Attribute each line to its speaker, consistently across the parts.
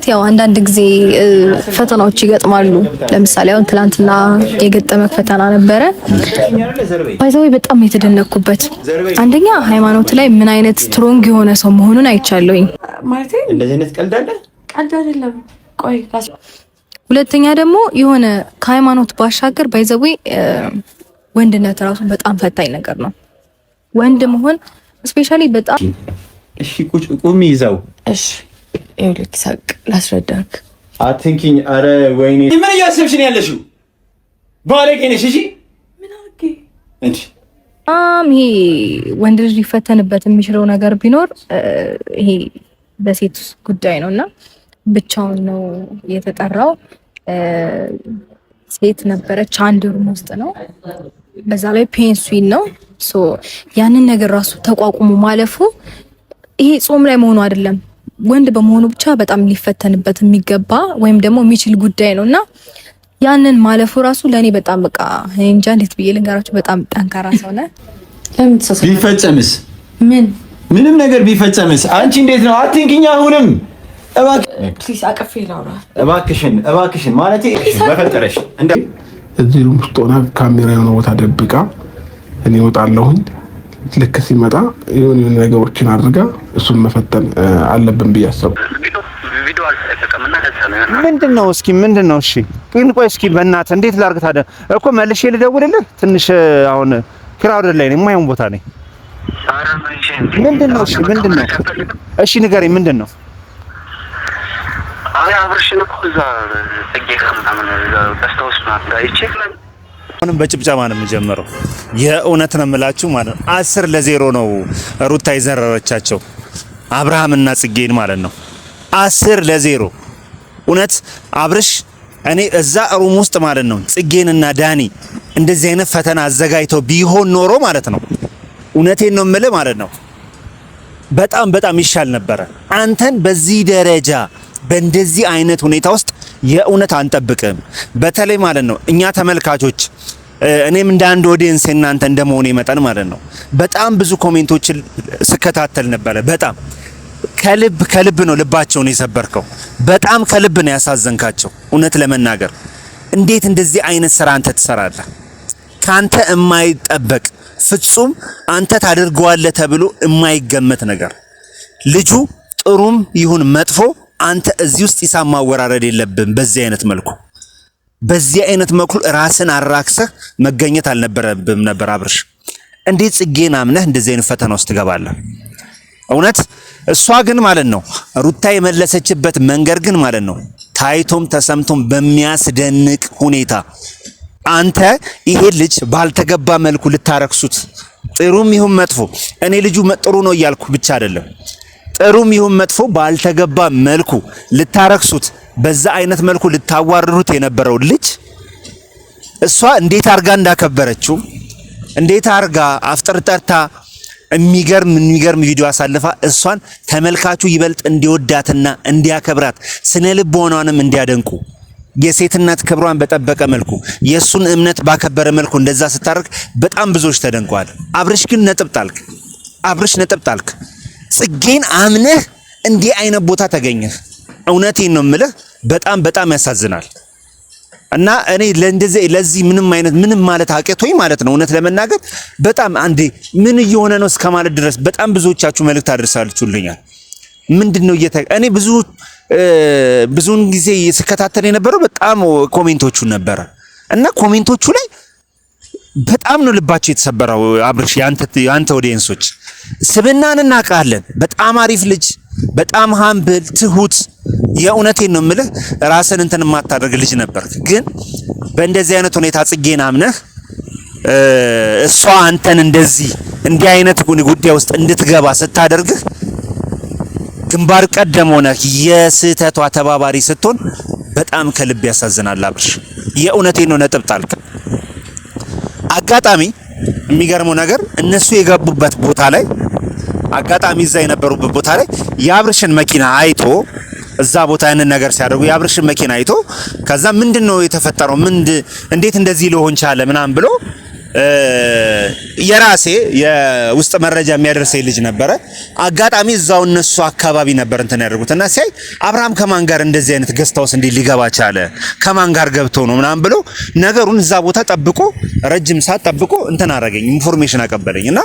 Speaker 1: ያው አንዳንድ ጊዜ ፈተናዎች ይገጥማሉ። ለምሳሌ አሁን ትላንትና የገጠመ ፈተና ነበረ። ባይዘው በጣም የተደነኩበት አንደኛ ሃይማኖት ላይ ምን አይነት ስትሮንግ የሆነ ሰው መሆኑን አይቻለሁኝ።
Speaker 2: ማለት እንደዚህ አይነት ቀልድ አይደለም። ቆይ
Speaker 1: ሁለተኛ ደግሞ የሆነ ከሃይማኖት ባሻገር ባይዘው ወንድነት ራሱ በጣም ፈታኝ ነገር ነው። ወንድ መሆን ስፔሻሊ በጣም
Speaker 3: እሺ ቁሚ ይዘው
Speaker 2: እሺ ይኸውልህ ሳቅ ላስረዳክ
Speaker 3: አትንኪኝ። አረ ወይኔ ምን እያሰብሽ ነው ያለሽው? ባለጌ ነሽ። እሺ
Speaker 2: ምን አድርጌ
Speaker 3: እንዴ?
Speaker 1: ይሄ ወንድ ልጅ ሊፈተንበት የሚችለው ነገር ቢኖር ይሄ በሴት ጉዳይ ነውና ብቻውን ነው የተጠራው። ሴት ነበረች፣ አንድ ሩም ውስጥ ነው። በዛ ላይ ፔንስዊን ነው። ያንን ነገር ራሱ ተቋቁሞ ማለፉ ይሄ ጾም ላይ መሆኑ አይደለም ወንድ በመሆኑ ብቻ በጣም ሊፈተንበት የሚገባ ወይም ደግሞ የሚችል ጉዳይ ነውና ያንን ማለፉ ራሱ ለኔ በጣም በቃ እንጃ እንዴት ብዬ ልንገራችሁ፣ በጣም ጠንካራ ሰው ነህ።
Speaker 3: ቢፈጸምስ ምንም ነገር ቢፈጸምስ አንቺ እንዴት ነው? አትንኪኝ። አሁንም
Speaker 2: ፕሊስ አቀፌ ላውራ
Speaker 3: እባክሽን ማለቴ በፈጠረሽ እንዴ
Speaker 4: እዚህ ሩም ውስጥ ሆና ካሜራ የሆነ ቦታ ደብቃ እኔ እወጣለሁኝ። ልክ ሲመጣ የሆነ ነገሮችን አድርጋ እሱን መፈተን አለብን ብዬ አሰብኩ።
Speaker 5: ቪዲዮ አልተጠቀምና ለሰነ
Speaker 6: ምንድነው? እስኪ ምንድነው? እሺ ግን ቆይ እስኪ በእናትህ እንዴት ላድርግ ታዲያ? እኮ መልሼ ልደውልልህ ትንሽ አሁን ክራውድ ላይ ነኝ፣ የማይሆን ቦታ ነኝ። ምንድነው? እሺ ምንድነው? እሺ ንገረኝ፣ ምንድነው?
Speaker 5: አይ አብርሽን እኮ እዛ ተገካ ምናምን እዛ በስተውስ ማለት አይቼ
Speaker 6: አሁንም በጭብጨባ ነው የምጀምረው። የእውነት ነው የምላችሁ ማለት ነው 10-0 ነው ሩታ የዘረረቻቸው አብርሃምና ጽጌን ማለት ነው 10-0። እውነት አብርሽ እኔ እዛ ሩም ውስጥ ማለት ነው ጽጌንና ዳኒ እንደዚህ አይነት ፈተና አዘጋጅተው ቢሆን ኖሮ ማለት ነው እውነቴን ነው የምልህ ማለት ነው በጣም ይሻል ነበረ። አንተን በዚህ ደረጃ በእንደዚህ አይነት ሁኔታ ውስጥ የእውነት አንጠብቅም። በተለይ ማለት ነው እኛ ተመልካቾች እኔም እንደ አንድ ኦዲየንስ እናንተ እንደመሆኔ መጠን ማለት ነው በጣም ብዙ ኮሜንቶችን ስከታተል ነበረ። በጣም ከልብ ነው ልባቸውን የሰበርከው። በጣም ከልብ ነው ያሳዘንካቸው። እውነት ለመናገር እንዴት እንደዚህ አይነት ስራ አንተ ትሰራለህ? ካንተ የማይጠበቅ ፍጹም አንተ ታደርገዋለህ ተብሎ የማይገመት ነገር ልጁ ጥሩም ይሁን መጥፎ አንተ እዚህ ውስጥ ሂሳብ ማወራረድ የለብም። በዚህ አይነት መልኩ ራስን አራክሰህ መገኘት አልነበረብም ነበር አብርሽ። እንዴት ጽጌን አምነህ እንደዚህ አይነት ፈተና ውስጥ ትገባለህ? እውነት እሷ ግን ማለት ነው ሩታ የመለሰችበት መንገድ ግን ማለት ነው ታይቶም ተሰምቶም በሚያስደንቅ ሁኔታ አንተ ይሄ ልጅ ባልተገባ መልኩ ልታረክሱት ጥሩም ይሁን መጥፎ እኔ ልጁ ጥሩ ነው እያልኩ ብቻ አይደለም ጥሩም ይሁን መጥፎ ባልተገባ መልኩ ልታረክሱት በዛ አይነት መልኩ ልታዋርዱት የነበረው ልጅ እሷ እንዴት አርጋ እንዳከበረችው እንዴት አርጋ አፍጥር ጠርታ የሚገርም ቪዲዮ አሳልፋ እሷን ተመልካቹ ይበልጥ እንዲወዳትና እንዲያከብራት ስነ ልቦናዋንም እንዲያደንቁ የሴትነት ክብሯን በጠበቀ መልኩ የሱን እምነት ባከበረ መልኩ እንደዛ ስታርክ በጣም ብዙዎች ተደንቀዋል። አብርሽ ግን ነጥብ ጣልክ። ጽጌን አምነህ እንዲህ አይነት ቦታ ተገኘህ። እውነቴን ነው የምልህ በጣም ያሳዝናል። እና እኔ ለዚህ ምንም ማለት አቀቶኝ ማለት ነው እውነት ለመናገር በጣም አንዴ ምን እየሆነ ነው እስከማለት ድረስ በጣም ብዙዎቻችሁ መልእክት አድርሳችሁልኛል። ምንድነው እኔ ብዙውን ጊዜ ስከታተል የነበረው በጣም ኮሜንቶቹን ነበረ እና ኮሜንቶቹ ላይ በጣም ነው ልባቸው የተሰበረው። አብርሽ ያንተ ኦዲየንሶች ስብናን እናውቃለን። በጣም አሪፍ ልጅ፣ በጣም ሃምብል ትሁት፣ የእውነቴን ነው የምልህ ራስን እንትን የማታደርግ ልጅ ነበርክ። ግን በእንደዚህ አይነት ሁኔታ ጽጌን አምነህ እሷ አንተን እንዲህ አይነት ጉዳይ ውስጥ እንድትገባ ስታደርግህ ግንባር ቀደም ሆነህ የስህተቷ ተባባሪ ስትሆን በጣም ከልብ ያሳዝናል አብርሽ። የእውነቴን ነው ነጥብ ጣልክ። አጋጣሚ የሚገርመው ነገር እነሱ የገቡበት ቦታ ላይ አጋጣሚ እዛ የነበሩበት ቦታ ላይ የአብርሽን መኪና አይቶ እዛ ቦታ ያንን ነገር ሲያደርጉ የአብርሽን መኪና አይቶ ከዛ ምንድነው የተፈጠረው እንዴት እንደዚህ ሊሆን ቻለ ምናምን ብሎ የራሴ የውስጥ መረጃ የሚያደርሰኝ ልጅ ነበረ። አጋጣሚ እዛው እነሱ አካባቢ ነበር እንትን ያደርጉትና ሲያይ አብርሃም ከማን ጋር እንደዚህ አይነት ገስታውስ እንዴ ሊገባ ቻለ? ከማን ጋር ገብቶ ነው ምናምን ብሎ ነገሩን እዛ ቦታ ጠብቆ ረጅም ሰዓት ጠብቆ እንትን አደረገኝ፣ ኢንፎርሜሽን አቀበለኝና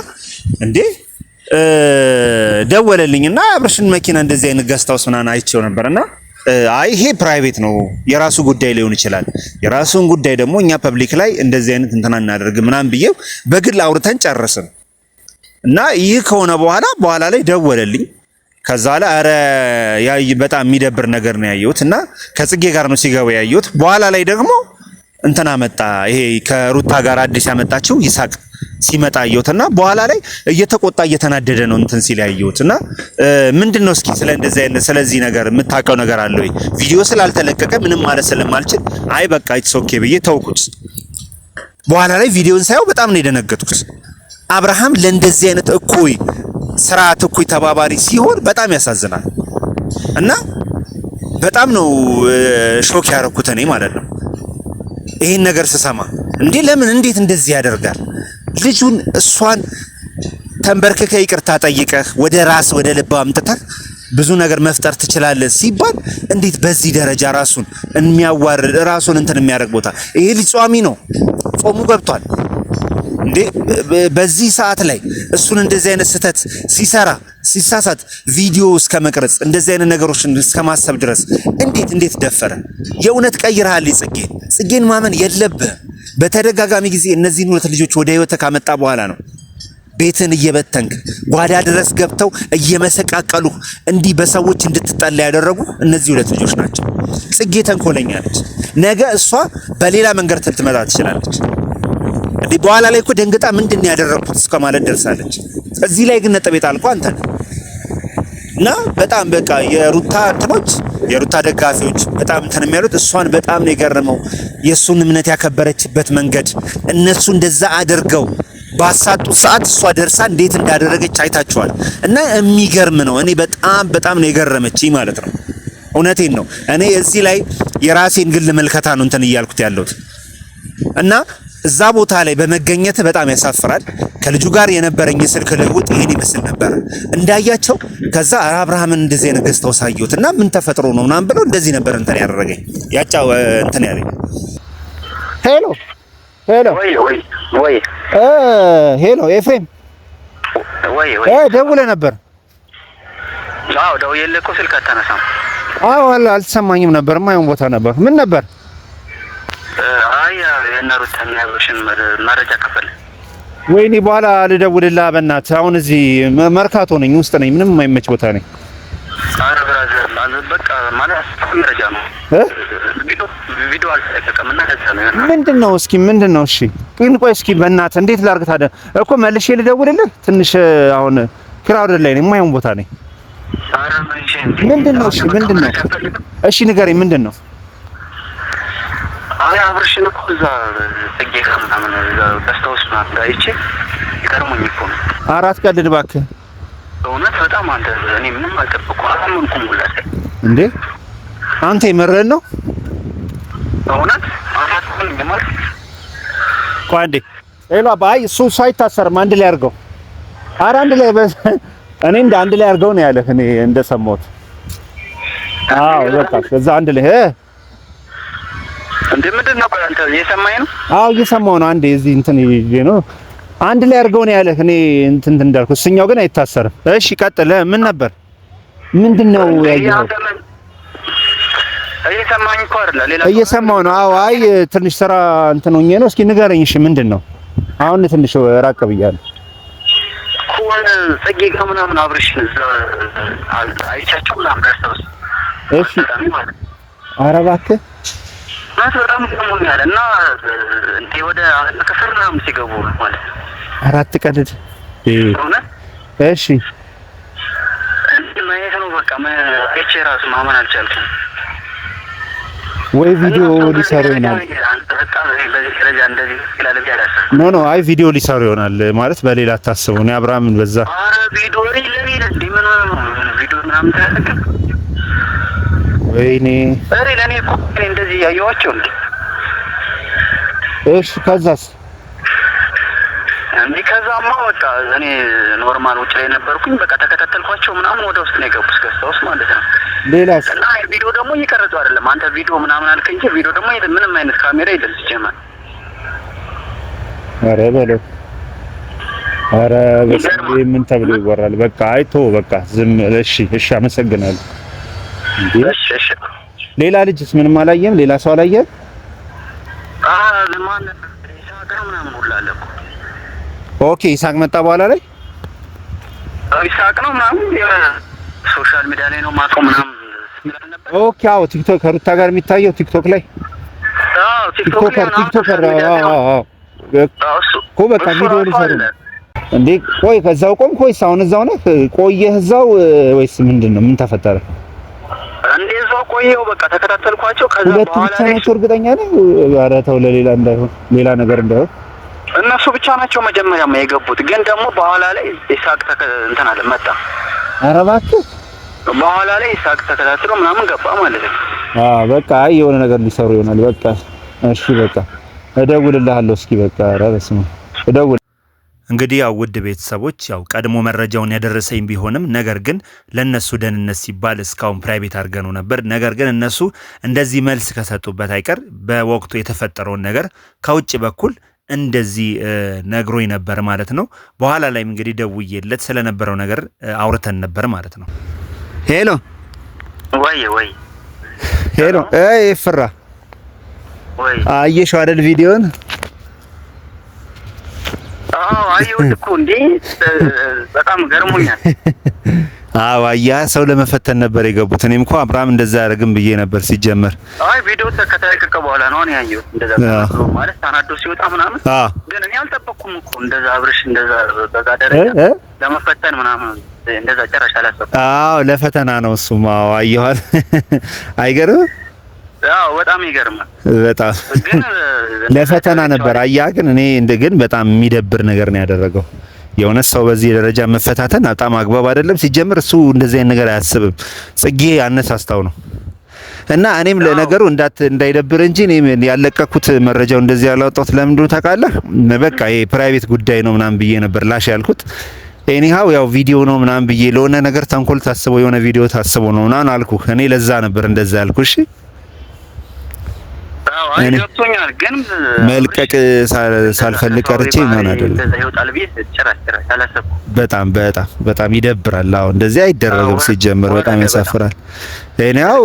Speaker 6: እንዴ ደወለልኝና አብርሽን መኪና እንደዚህ አይነት ገስታውስ ምናምን አይቼው ነበርና አይ ይሄ ፕራይቬት ነው የራሱ ጉዳይ ሊሆን ይችላል፣ የራሱን ጉዳይ ደግሞ እኛ ፐብሊክ ላይ እንደዚህ አይነት እንትና እናደርግ ምናምን ብዬው በግል አውርተን ጨረስን። እና ይህ ከሆነ በኋላ ላይ ደወለልኝ። ከዛ ላይ አረ ያይ በጣም የሚደብር ነገር ነው ያየሁት እና ከጽጌ ጋር ነው ሲገባ ያየሁት። በኋላ ላይ ደግሞ እንትና መጣ፣ ይሄ ከሩታ ጋር አዲስ ያመጣችው ይሳቅ ሲመጣ አየሁትና በኋላ ላይ እየተቆጣ እየተናደደ ነው እንትን ሲል ያየሁትና ምንድነው እስኪ ስለ እንደዚህ አይነት ስለዚህ ነገር የምታውቀው ነገር አለ ወይ? ቪዲዮ ስላልተለቀቀ ምንም ማለት ስለማልችል አይ በቃ ኢትስ ኦኬ ብዬ ተውኩት። በኋላ ላይ ቪዲዮን ሳየው በጣም ነው የደነገጥኩት። አብርሃም ለእንደዚህ አይነት እኩይ ስርዓት እኩይ ተባባሪ ሲሆን በጣም ያሳዝናል እና በጣም ነው ሾክ ያደረኩት እኔ ማለት ነው ይሄን ነገር ስሰማ። እንዴ ለምን እንዴት እንደዚህ ያደርጋል? ልጁን እሷን ተንበርክከ ይቅርታ ጠይቀህ ወደ ራስ ወደ ልብ አምጥተህ ብዙ ነገር መፍጠር ትችላለህ ሲባል እንዴት በዚህ ደረጃ ራሱን የሚያዋርድ ራሱን እንትን የሚያደርግ ቦታ? ይሄ ልጅ ጿሚ ነው፣ ጾሙ ገብቷል። እንዴ በዚህ ሰዓት ላይ እሱን እንደዚህ አይነት ስህተት ሲሰራ ሲሳሳት ቪዲዮ እስከ መቅረጽ እንደዚህ አይነት ነገሮችን እስከ ማሰብ ድረስ እንዴት ደፈረ? የእውነት ቀይረሃል ጽጌን ማመን የለብህም። በተደጋጋሚ ጊዜ እነዚህን ሁለት ልጆች ወደ ህይወት ካመጣ በኋላ ነው ቤትን እየበተንክ ጓዳ ድረስ ገብተው እየመሰቃቀሉ እንዲህ በሰዎች እንድትጠላ ያደረጉ እነዚህ ሁለት ልጆች ናቸው። ጽጌ ተንኮለኛ ነች። ነገ እሷ በሌላ መንገድ ትመጣ ትችላለች። እንዲህ በኋላ ላይ እኮ ደንግጣ ምንድን ያደረኩት እስከ ማለት ደርሳለች። እዚህ ላይ ግን ነጥብ የጣልከው አንተ ነህ። እና በጣም በቃ የሩታ ደጋፊዎች በጣም እንትን የሚያሉት እሷን በጣም ነው የገረመው የእሱን እምነት ያከበረችበት መንገድ። እነሱ እንደዛ አድርገው ባሳጡት ሰዓት እሷ ደርሳ እንዴት እንዳደረገች አይታችኋል። እና የሚገርም ነው። እኔ በጣም ነው የገረመችኝ ማለት ነው። እውነቴን ነው። እኔ እዚህ ላይ የራሴን ግል መልከታ ነው እንትን እያልኩት ያለሁት እና እዛ ቦታ ላይ በመገኘት በጣም ያሳፍራል። ከልጁ ጋር የነበረኝ ስልክ ልውውጥ ይሄን ይመስል ነበር እንዳያቸው። ከዛ አብርሃምን እንደዚህ አይነት ገዝተው ሳየሁት እና ምን ተፈጥሮ ነው ምናምን ብሎ እንደዚህ ነበር እንትን ያደረገኝ ያጫው እንትን ያለኝ። ሄሎ ሄሎ ኤፍሬም ደውለህ ነበር?
Speaker 5: አዎ ደውዬልህ እኮ ስልክ አታነሳም።
Speaker 6: አዎ አልተሰማኝም ነበር። የማይሆን ቦታ ነበር። ምን ነበር?
Speaker 5: አይ የነሩታን ያብሽን መረጃ ከፈለ።
Speaker 6: ወይኔ በኋላ ልደውልልህ በእናትህ። አሁን እዚህ መርካቶ ነኝ፣ ውስጥ ነኝ፣ ምንም የማይመች ቦታ ነኝ።
Speaker 5: አረ ብራዘር በቃ ማለት መረጃ ነው። ቪዲዮ አልተለቀቀምና ለዛ ነው።
Speaker 6: ምንድነው? እስኪ ምንድነው? እሺ ግን ቆይ እስኪ በእናትህ እንዴት ላድርግ ታዲያ? እኮ መልሼ ልደውልልህ። ትንሽ አሁን ክራውድ ላይ ነኝ፣ የማይሆን ቦታ ነኝ።
Speaker 5: አረ
Speaker 6: ምንድነው? እሺ ምንድነው? እሺ ንገረኝ፣ ምንድነው?
Speaker 5: አይ አብርሽን እኮ እዛ ጽጌ ጋር ምናምን እዛ በስተውስ ምናምን አይቼ ይገርሙኝ እኮ ነው።
Speaker 6: አራት ቀልድ እባክህ።
Speaker 5: በእውነት በጣም አንተ እኔ ምንም አልጠበቅኩም፣ አላመንኩም ሁላ።
Speaker 6: እንዴ አንተ የመረን ነው?
Speaker 5: በእውነት አላመንኩም ማለት
Speaker 6: ቆይ አንዴ ሄሎ አባይ እሱ አይታሰርም። አንድ ላይ አድርገው። ኧረ አንድ ላይ እኔ እንደ አንድ ላይ አድርገው ነው ያለህ እኔ እንደሰማሁት። አዎ በቃ እዛ አንድ ላይ
Speaker 5: እንዴ ምንድን ነው? አንተ እየሰማኸኝ ነው?
Speaker 6: አዎ እየሰማሁ ነው። አንዴ እዚህ እንትን ይዤ ነው አንድ ላይ አድርገው ነው ያለህ። እኔ እንትን እንዳልኩት እሱኛው ግን አይታሰርም። እሺ ቀጥል። ምን ነበር? ምንድነው ያየኸው?
Speaker 5: እየሰማኸኝ እኮ አይደለ? ሌላ
Speaker 6: እየሰማሁ ነው። አዎ አይ ትንሽ ስራ እንትን ሆኜ ነው። እስኪ ንገረኝ። እሺ ምንድነው? አሁን ትንሽ ራቅ ብያለሁ።
Speaker 5: ኮን ጽጌ ጋር ምናምን አብርሽን እዛ አይቻቸው ምናምን ደርሰውስ።
Speaker 6: እሺ ኧረ እባክህ
Speaker 5: በጣም ሰሞኛል እና እንዴ ወደ ከፍር ምናምን ሲገቡ ማለት
Speaker 6: አራት ቀልድ
Speaker 5: እውነት።
Speaker 6: እሺ
Speaker 5: ማየት ነው በቃ አይቼ ራሱ ማመን አልቻልኩም።
Speaker 6: ወይ ቪዲዮ ሊሰሩ ይሆናል። ኖ አይ ቪዲዮ ሊሰሩ ይሆናል ማለት በሌላ ታስቡ ነው። አብርሃምን በዛ
Speaker 5: አረ ቪዲዮ ቪዲዮ ምናምን ተለቀቀ።
Speaker 6: ወይኔ
Speaker 5: አሬ ለኔ እኮ እንደዚህ ያየኋቸው እንዴ።
Speaker 6: እሺ ከዛስ
Speaker 5: እንዴ ከዛማ በቃ እኔ ኖርማል ውጭ ላይ ነበርኩኝ። በቃ ተከታተልኳቸው ምናምን ወደ ውስጥ ነው የገቡት ከስተውስ ማለት ነው።
Speaker 6: ሌላስ
Speaker 5: እና ቪዲዮ ደግሞ እየቀረጹ አይደለም። አንተ ቪዲዮ ምናምን አልከኝ እንጂ ቪዲዮ ደግሞ ምንም አይነት ካሜራ የለም ሲጀመር።
Speaker 6: ኧረ በለው ኧረ በስመ ምን ተብሎ ይወራል? በቃ አይቶ በቃ ዝም። እሺ አመሰግናለሁ።
Speaker 5: እሺ
Speaker 6: ሌላ ልጅስ ምንም አላየም? ሌላ ሰው አላየም?
Speaker 5: ለማን ይሳቅ ነው ምናምን ሁላ አለ እኮ።
Speaker 6: ኦኬ ይሳቅ መጣ በኋላ ላይ
Speaker 5: ይሳቅ ነው ምናምን ሶሻል ሚዲያ ላይ ነው ማቆም ምናምን ስለነበረ ነበር።
Speaker 6: ኦኬ አዎ ቲክቶክ ከሩታ ጋር የሚታየው ቲክቶክ ላይ ቲክቶከር እኮ በቃ ቪዲዮ ሊሰሩ እንዴ? ቆይ ከዛው ቆም ኮይስ አሁን እዛው ነህ? ቆየህ እዛው ወይስ ምንድነው? ምን ተፈጠረ?
Speaker 5: እንደዛው ቆየው በቃ ተከታተልኳቸው። ከዛ
Speaker 6: በኋላ
Speaker 5: ሁለት ብቻ
Speaker 6: ናቸው እርግጠኛ ነኝ? ኧረ ተው ለሌላ እንዳይሆን ሌላ ነገር እንዳይሆን።
Speaker 5: እነሱ ብቻ ናቸው መጀመሪያማ የገቡት፣ ግን ደግሞ በኋላ ላይ ይሳቅ እንትን አለ መጣ።
Speaker 6: ኧረ እባክህ
Speaker 5: በኋላ ላይ ይሳቅ ተከታትሎ ምናምን ገባ ማለት ነው።
Speaker 6: በቃ አይ የሆነ ነገር ሊሰሩ ይሆናል። በቃ እሺ በቃ እደውልልሃለሁ እስኪ በቃ ኧረ በስመ አብ እደውል። እንግዲህ ያው ውድ ቤተሰቦች ያው ቀድሞ መረጃውን ያደረሰኝ ቢሆንም ነገር ግን ለነሱ ደህንነት ሲባል እስካሁን ፕራይቬት አድርገነው ነበር። ነገር ግን እነሱ እንደዚህ መልስ ከሰጡበት አይቀር በወቅቱ የተፈጠረውን ነገር ከውጭ በኩል እንደዚህ ነግሮኝ ነበር ማለት ነው። በኋላ ላይም እንግዲህ ደውዬለት ስለነበረው ነገር አውርተን ነበር ማለት ነው። ሄሎ
Speaker 5: ወይ
Speaker 6: ሄሎ ፍራ
Speaker 5: ወይ
Speaker 6: አየሽው አይደል ቪዲዮን?
Speaker 5: አየሁት እኮ እንዴ በጣም ገርሞኛል።
Speaker 6: አያ ሰው ለመፈተን ነበር የገቡት። እኔም እኮ አብርሃም እንደዛ ያደርግም ብዬ ነበር ሲጀመር።
Speaker 5: ቪዲዮ ከተለቀቀ በኋላ ነው እኔ ያየሁት እንደዛ ማለት ታናዶ ሲወጣ ምናምን። ግን እኔ አልጠበቅኩም እኮ እንደዛ አብርሽ እንደዛ በዛ ደረጃ ለመፈተን ምናምን እንደዛ ጨራሽ አላሰብኩም።
Speaker 6: ለፈተና ነው እሱማ። አየኋል አይገርም?
Speaker 5: በጣም ይገርማል።
Speaker 6: በጣም ግን ለፈተና ነበር። አያ ግን እኔ ግን በጣም የሚደብር ነገር ነው ያደረገው። የእውነት ሰው በዚህ ደረጃ መፈታተን በጣም አግባብ አይደለም። ሲጀምር እሱ እንደዚህ አይነት ነገር አያስብም። ጽጌ ያነሳስታው ነው። እና እኔም ለነገሩ እንዳይደብር እንጂ እኔም ያለቀኩት መረጃው እንደዚህ ያላወጣሁት ለምን እንደሆነ ታውቃለህ? በቃ ይሄ ፕራይቬት ጉዳይ ነው ምናምን ብዬ ነበር ላሽ ያልኩት። ኤኒሃው ያው ቪዲዮ ነው ምናምን ብዬ ለሆነ ነገር ተንኮል ታስቦ የሆነ ቪዲዮ ታስቦ ነው ምናምን አልኩ። እኔ ለዛ ነበር እንደዛ ያልኩ። እሺ
Speaker 5: ግን
Speaker 6: መልቀቅ ሳልፈልግ ቀርቼ ምን አይደለም። በጣም ይደብራል። እንደዚህ አይደረግም ሲጀምር በጣም ያሳፍራል። እኔው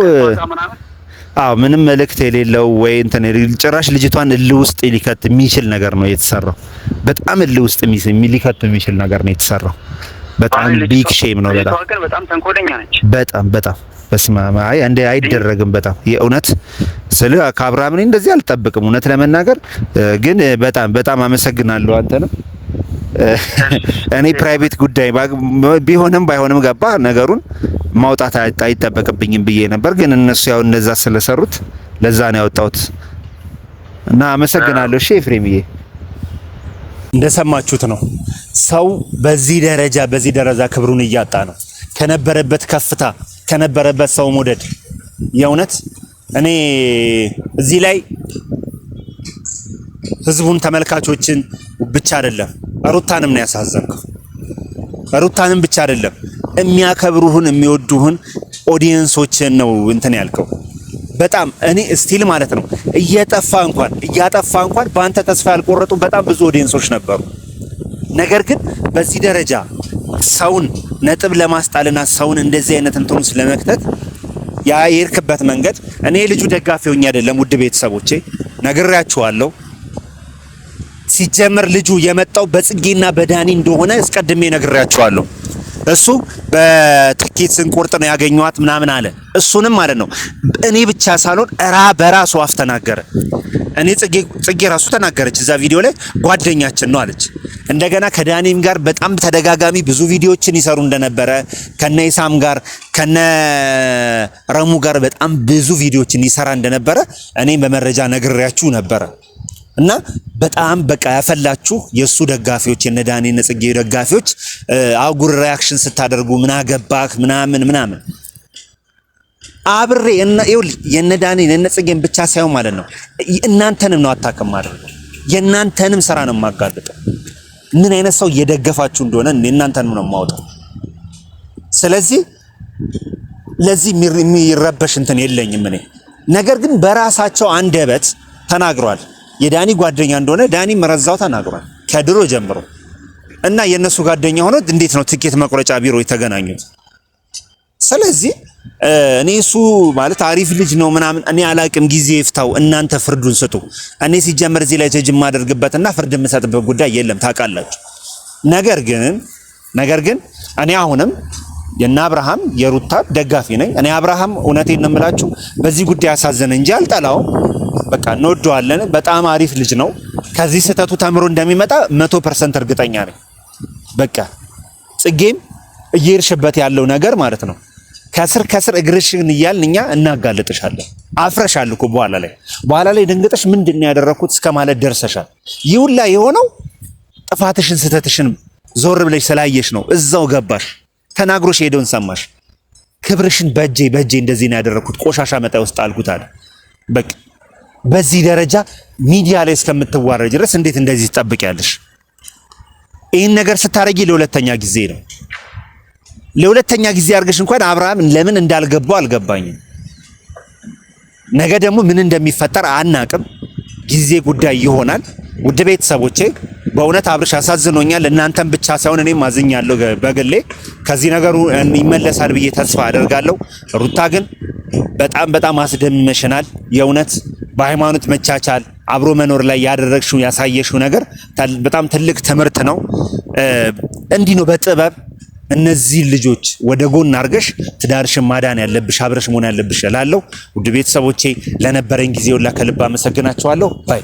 Speaker 6: ምንም መልእክት የሌለው ወይ እንትን ጭራሽ ልጅቷን እልህ ውስጥ ሊከት የሚችል ነገር ነው የተሰራው። በጣም እልህ ውስጥ ሊከት የሚችል ነገር ነው የተሰራው። በጣም ቢግ ሼም ነው።
Speaker 5: በጣም ተንኮለኛ ነች።
Speaker 6: በጣም በስማማ እንደ አይደረግም። በጣም የእውነት ስለ ከአብርሃም እኔ እንደዚህ አልጠብቅም እውነት ለመናገር ግን በጣም አመሰግናለሁ አንተንም። እኔ ፕራይቬት ጉዳይ ቢሆንም ባይሆንም ገባ ነገሩን ማውጣት አይጠበቅብኝም ብዬ ነበር፣ ግን እነሱ ያው እንደዛ ስለሰሩት ለዛ ነው ያወጣሁት እና አመሰግናለሁ። እሺ ኤፍሬምዬ እንደሰማችሁት ነው። ሰው በዚህ ደረጃ ክብሩን እያጣ ነው። ከነበረበት ከፍታ ከነበረበት ሰው መውደድ የእውነት እኔ እዚህ ላይ ህዝቡን ተመልካቾችን ብቻ አይደለም ሩታንም ነው ያሳዘንከው። ሩታንም ብቻ አይደለም የሚያከብሩህን የሚወዱህን ኦዲየንሶችን ነው እንትን ያልከው። በጣም እኔ ስቲል ማለት ነው እያጠፋ እንኳን በአንተ ተስፋ ያልቆረጡ በጣም ብዙ ኦዲየንሶች ነበሩ። ነገር ግን በዚህ ደረጃ ሰውን ነጥብ ለማስጣልና ሰውን እንደዚህ አይነት እንትኑ ስለመክተት ያ የሄድክበት መንገድ እኔ ልጁ ደጋፊ ሆኜ አይደለም። ውድ ቤተሰቦቼ ነግሬያችኋለሁ። ሲጀመር ልጁ የመጣው በጽጌና በዳኒ እንደሆነ አስቀድሜ ነግሬያችኋለሁ። እሱ በትኬት ስንቆርጥ ነው ያገኘዋት ምናምን አለ። እሱንም ማለት ነው እኔ ብቻ ሳልሆን በራሱ አፍ ተናገረ። እኔ ጽጌ ራሱ ተናገረች እዛ ቪዲዮ ላይ ጓደኛችን ነው አለች። እንደገና ከዳኒም ጋር በጣም ተደጋጋሚ ብዙ ቪዲዮዎችን ይሰሩ እንደነበረ ከነ ኢሳም ጋር ከነ ረሙ ጋር በጣም ብዙ ቪዲዮዎችን ይሰራ እንደነበረ እኔም በመረጃ ነግሬያችሁ ነበረ። እና በጣም በቃ ያፈላችሁ የሱ ደጋፊዎች የነ ዳኒ የነ ጽጌ ደጋፊዎች አጉር ሪአክሽን ስታደርጉ ምን አገባክ ምናምን አብሬ የነ ዳኒ የነ ጽጌን ብቻ ሳይሆን ማለት ነው እናንተንም ነው አታከም ማለት የእናንተንም ስራ ነው የማጋልጠው። ምን አይነት ሰው እየደገፋችሁ እንደሆነ እናንተን ነው የማወጣው። ስለዚህ ለዚህ የሚረበሽ እንትን የለኝም እኔ። ነገር ግን በራሳቸው አንደበት ተናግሯል። የዳኒ ጓደኛ እንደሆነ ዳኒ መረዛው ተናግሯል ከድሮ ጀምሮ እና የነሱ ጓደኛ ሆኖ እንዴት ነው ትኬት መቁረጫ ቢሮ የተገናኙት? ስለዚህ እኔ እሱ ማለት አሪፍ ልጅ ነው ምናምን እኔ አላቅም። ጊዜ ይፍታው፣ እናንተ ፍርዱን ስጡ። እኔ ሲጀምር እዚህ ላይ ጀጅ ማደርግበትና ፍርድ የምሰጥበት ጉዳይ የለም ታውቃላችሁ። ነገር ግን እኔ አሁንም የና አብርሃም የሩታ ደጋፊ ነኝ። እኔ አብርሃም እውነቴን ነው የምላችሁ በዚህ ጉዳይ አሳዘነ እንጂ አልጠላውም። በቃ እንወደዋለን። በጣም አሪፍ ልጅ ነው። ከዚህ ስህተቱ ተምሮ እንደሚመጣ 100% እርግጠኛ ነኝ። በቃ ጽጌም እየሄድሽበት ያለው ነገር ማለት ነው ከስር እግርሽን እያልን እኛ እናጋልጥሻለን። አፍረሻል እኮ በኋላ ላይ ደንግጠሽ ምንድነው ያደረኩት እስከ ማለት ደርሰሻል። ይውላ የሆነው ጥፋትሽን ስህተትሽን ዞር ብለሽ ስላየሽ ነው። እዛው ገባሽ፣ ተናግሮሽ ሄደውን ሰማሽ። ክብርሽን በእጄ እንደዚህ ነው ያደረኩት ቆሻሻ መጣይ ውስጥ አልኩት አለ። በቃ በዚህ ደረጃ ሚዲያ ላይ እስከምትዋረጅ ድረስ እንዴት እንደዚህ ትጠብቂያለሽ? ይህን ነገር ስታረጊ ለሁለተኛ ጊዜ ነው። ለሁለተኛ ጊዜ አድርገሽ እንኳን አብርሃም ለምን እንዳልገባው አልገባኝም። ነገ ደግሞ ምን እንደሚፈጠር አናቅም። ጊዜ ጉዳይ ይሆናል። ውድ ቤተሰቦቼ በእውነት አብርሽ አሳዝኖኛል። እናንተም ብቻ ሳይሆን እኔም አዝኛለሁ በግሌ። ከዚህ ነገሩ ይመለሳል ብዬ ተስፋ አደርጋለሁ። ሩታ ግን በጣም አስደምመሽናል። የእውነት በሃይማኖት መቻቻል አብሮ መኖር ላይ ያደረግሽው ያሳየሽው ነገር በጣም ትልቅ ትምህርት ነው። እንዲህ ነው በጥበብ እነዚህ ልጆች ወደ ጎን አርገሽ ትዳርሽን ማዳን ያለብሽ አብረሽ መሆን ያለብሽ እላለሁ። ውድ ቤተሰቦቼ ለነበረኝ ጊዜ ሁላ ከልብ አመሰግናችኋለሁ። ባይ